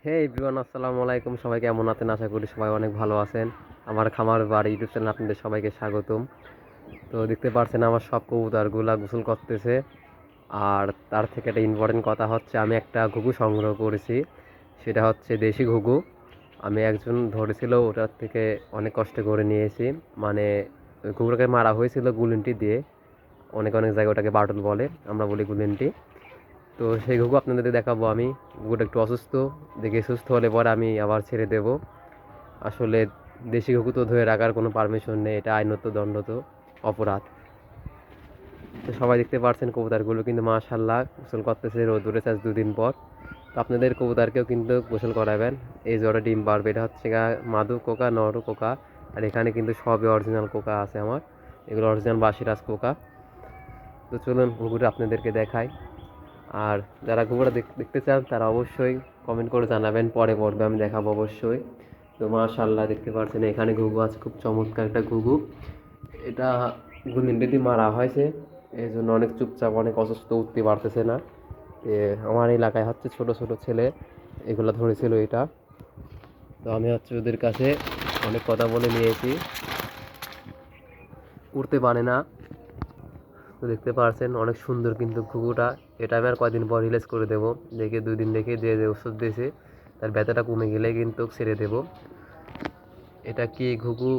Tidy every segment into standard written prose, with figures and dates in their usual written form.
হে everyone, আসসালামু আলাইকুম। সবাই কেমন আছেন? আশা করি সবাই অনেক ভালো আছেন। আমার খামার বাড়ি ইউটিউব চ্যানেল আপনাদের সবাইকে স্বাগতম। তো দেখতে পাচ্ছেন আমার সব কবুতরগুলা গোসল করতেছে। আর তার থেকে একটা ইম্পর্টেন্ট কথা হচ্ছে, আমি একটা ঘুঘু সংগ্রহ করেছি। সেটা হচ্ছে দেশি ঘুঘু। আমি একজন ধরেছিল, ওটার থেকে অনেক কষ্ট করে নিয়েছি। মানে ওই ঘুঘুটাকে মারা হয়েছিল গুলিন্টি দিয়ে। অনেক অনেক জায়গায় ওটাকে বাটল বলে, আমরা বলি গুলিন্টি। তো সেই ঘুঘু আপনাদের দেখাবো আমি। ঘুঘুটা একটু অসুস্থ, দেখে সুস্থ হলে পরে আমি আবার ছেড়ে দেব। আসলে দেশি ঘুঘু তো ধরে রাখার কোনো পারমিশন নেই, এটা আইনত দণ্ডত অপরাধ। তো সবাই দেখতে পাচ্ছেন কবুতরগুলো কিন্তু মাশাআল্লাহ গোসল করতেছে রোদুরে আজ 2 দিন পর। তো আপনাদের কবুতরকেও কিন্তু গোসল করাবেন। এই জোড়া ডিম পারবে, এটা হচ্ছে মাদু কোকা, নরু কোকা। আর এখানে কিন্তু সবই অরিজিনাল কোকা আছে আমার, এগুলো অরিজিনাল বাসিরাজ কোকা। তো চলুন ঘুঘুটা আপনাদেরকে দেখাই। আর যারা ঘুঘুটা দেখতে চান তারা অবশ্যই কমেন্ট করে জানাবেন, পরে পর্বে আমি দেখাবো অবশ্যই। তো মাশাআল্লাহ দেখতে পাচ্ছেন এখানে ঘুঘু আছে, খুব চমৎকার একটা ঘুঘু। এটা গুলিন্ডিতে মারা হয়েছে, এই জন্য অনেক চুপচাপ, অনেক অসুস্থ, উঠতে পারতেছে না। আমার এলাকায় হচ্ছে ছোট ছোট ছেলে এগুলো ধরেছিল এটা। তো আমি হচ্ছে ওদের কাছে অনেক কথা বলে নিয়েছি, উঠতে পারে না। তো দেখতে পাচ্ছেন অনেক সুন্দর কিন্তু ঘুঘুটা। এটা আমি আর কয়দিন পর রিলিজ করে দেবো, দেখে 2 দিন দেখে যে যে ওষুধ দিয়েছে তার ব্যথাটা কমে গেলে কিন্তু ছেড়ে দেবো। এটা কি ঘুঘু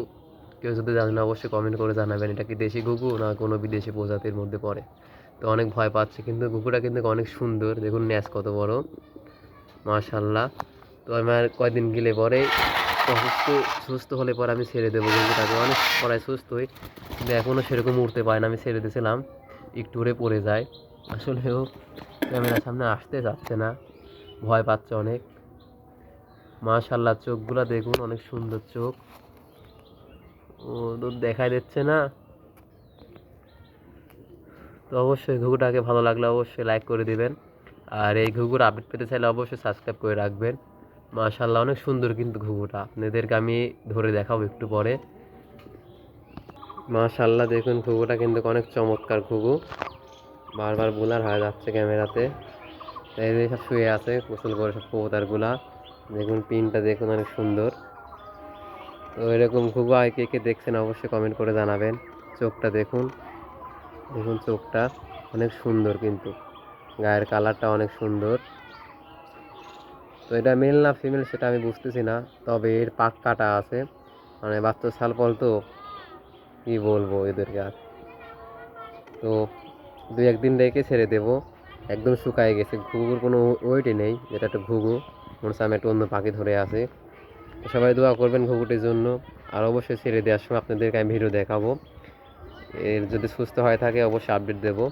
কেউ যদি জানেন অবশ্যই কমেন্ট করে জানাবেন, এটা কি দেশি ঘুঘু না কোনো বিদেশি প্রজাতির মধ্যে পড়ে। তো অনেক ভয় পাচ্ছে, কিন্তু ঘুঘুটা কিন্তু অনেক সুন্দর, দেখুন ন্যাস কত বড়, মাশাআল্লাহ। তো আমি আর কয়দিন গেলে পরে অসুস্থ সুস্থ হলে পরে আমি ছেড়ে দেবো ঘুঘুটাকে। অনেক পড়ায় সুস্থই, কিন্তু এখনও সেরকম উঠতে পারে না। আমি ছেড়ে দিয়েছিলাম, একটু উড়ে পড়ে যায়। আসলেও ক্যামেরার সামনে আসতে চাচ্ছে না, ভয় পাচ্ছে অনেক। মাশাআল্লাহ চোখগুলা দেখুন, অনেক সুন্দর চোখ। ও তো দেখাই দিচ্ছে না। তো অবশ্যই ঘুঘুটাকে ভালো লাগলে অবশ্যই লাইক করে দিবেন। আর এই ঘুঘুর আপডেট পেতে চাইলে অবশ্যই সাবস্ক্রাইব করে রাখবেন। মাশাআল্লাহ অনেক সুন্দর কিন্তু ঘুঘুটা, আপনাদেরকে আমি ধরে দেখাবো একটু পরে। মাশাআল্লাহ দেখুন ঘুঘুটা কিন্তু অনেক চমৎকার ঘুঘু, বারবার বোলার হয়ে যাচ্ছে ক্যামেরাতে। এই যে সব শুয়ে আছে গোসল করে সব কবুতরগুলা, দেখুন পিনটা দেখুন অনেক সুন্দর। তো এরকম ঘুঘু আর কে কে দেখছেন অবশ্যই কমেন্ট করে জানাবেন। চোখটা দেখুন, দেখুন চোখটা অনেক সুন্দর, কিন্তু গায়ের কালারটা অনেক সুন্দর। তো এটা মেল না ফিমেল সেটা আমি বুঝতেছি না, তবে এর পাক কাটা আছে, মানে বাচ্চা ছালপল তো কি বলবো এদেরকে আর। তো 2-1 দিন রেখে ছেড়ে দেবো। একদম শুকায় গেছে, ঘুঘুর কোনো ওয়েটই নেই, যেটা একটা ঘুঘু মনে হচ্ছে আমি একটা অন্য পাখি ধরে আছে। তো সবাই দোয়া করবেন ঘুঘুটির জন্য। আর অবশ্যই ছেড়ে দেওয়ার সময় আপনাদেরকে আমি ভিডিও দেখাবো, এর যদি সুস্থ হয়ে থাকে অবশ্যই আপডেট দেবো।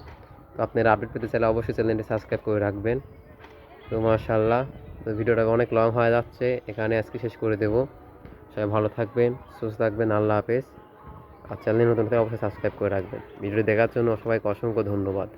তো আপনারা আপডেট পেতে চাইলে অবশ্যই চ্যানেলটি সাবস্ক্রাইব করে রাখবেন। তো মাশাআল্লাহ, তো ভিডিওটা অনেক লং হয়ে যাচ্ছে, এখানে আজকে শেষ করে দেবো। সবাই ভালো থাকবেন, সুস্থ থাকবেন, আল্লাহ হাফেজ। আর চ্যানেল নতুন থেকে অবশ্যই সাবস্ক্রাইব করে রাখবেন। ভিডিওটি দেখার জন্য সবাইকে অসংখ্য ধন্যবাদ।